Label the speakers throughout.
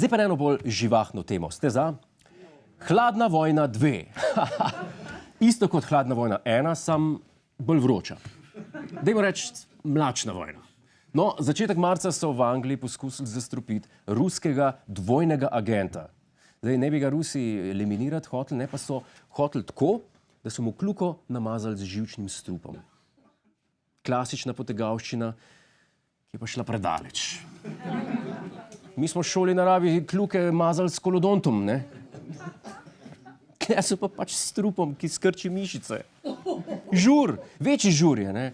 Speaker 1: Zdaj pa eno bolj živahno temo. Ste za? Hladna vojna 2. Isto kot hladna vojna 1, sam bolj vroča. Dajmo reči mlačna vojna. No, začetek marca so v Angliji poskusili zastrupiti ruskega dvojnega agenta. Zdaj ne bi ga Rusi eliminirati hoteli, ne pa so hoteli tako, da so mu kljuko namazali z živčnim strupom. Klasična potegavščina, ki je pa šla predaleč. Mi smo v šoli naravi kljuke mazali s kolodontom, ne? Kje so pa pač s strupom, ki skrči mišice. Žur, večji žur je, ne?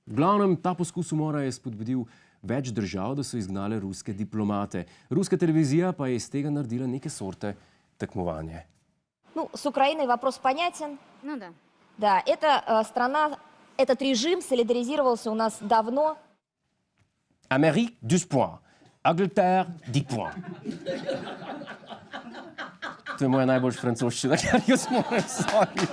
Speaker 1: V glavnem, ta poskus umora je spodbudil več držav, da so izgnale ruske diplomate. Ruska televizija pa je iz tega naredila neke sorte tekmovanje.
Speaker 2: Ну, с Украиной вопрос понятен.
Speaker 3: Ну да.
Speaker 2: Да, эта страна, этот режим солидаризировался у нас давно.
Speaker 1: Amérique, 12 points. Angleterre, 10 points. To je moja najboljša francoščina, kar jaz moram sorry.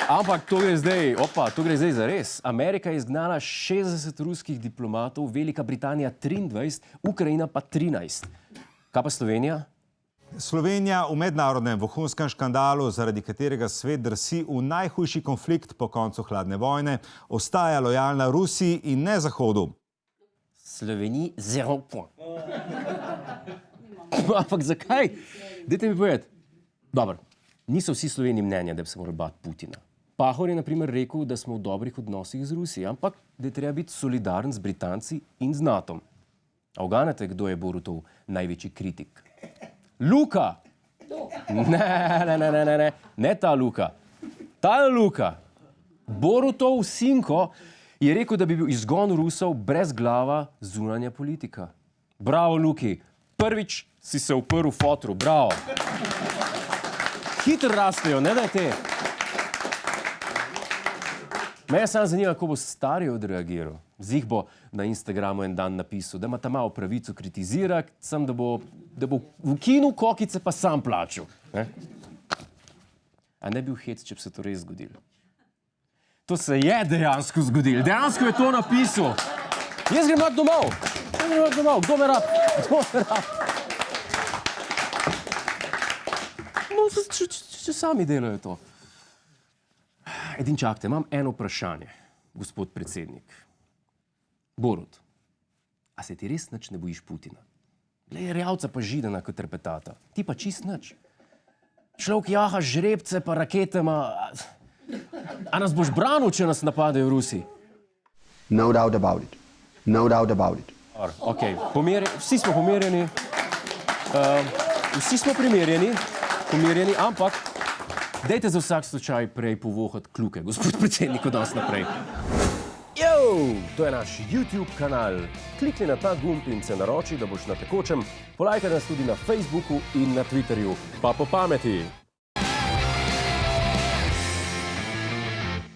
Speaker 1: Ampak to gre zdaj za res. Amerika je izgnala 60 ruskih diplomatov, Velika Britanija 23, Ukrajina pa 13. Kaj pa Slovenija?
Speaker 4: Slovenija v mednarodnem vohunskem škandalu, zaradi katerega svet drsi v najhujši konflikt po koncu hladne vojne, ostaja lojalna Rusiji in ne Zahodu.
Speaker 1: Sloveniji 0 point. Ampak zakaj? Dajte mi povedati. Dobro, niso vsi Sloveniji mnenja, da bi se morali bati Putina. Pahor je na primer rekel, da smo v dobrih odnosih z Rusijo, ampak da je treba biti solidaren z Britanci in z NATO-om. A uganete, kdo je Borutov največji kritik? Luka! Ne ta Luka. Ta Luka. Borutov sinko je rekel, da bi bil izgon Rusov brez glava zunanja politika. Bravo, Luki. Prvič si se uprl fotru. Bravo. Hitro rastejo, ne daj te. Me samo zanima, kako bo stari odreagiral. Zih bo na Instagramu en dan napisal, da ima ta malo pravico kritizirati, sam da bo v kinu kokice pa sam plačal. Ne? A ne bi bil hec, če bi se to res zgodilo? To se je dejansko zgodilo. Dejansko je to napisal. Jaz grem domov. Kdo me rab? No, če sami delajo to. Edin čakajte, imam eno vprašanje, gospod predsednik. Borut, a se ti res nič ne bojiš Putina? Glej, Rjavca pa Židana kot repetata. Ti pa čist nič. Človek jaha žrebce pa raketama. A nas boš branil, če nas napadejo Rusi?
Speaker 5: No doubt about it. No doubt about it.
Speaker 1: Ok, vsi smo pomirjeni. Vsi smo pomirjeni, ampak dajte za vsak slučaj prej povohati kljuke, gospod predsednik, od nas naprej. To je naš YouTube kanal. Klikni na ta gumb in se naroči, da boš na tekočem. Polajkaj nas tudi na Facebooku in na Twitterju. Pa po pameti!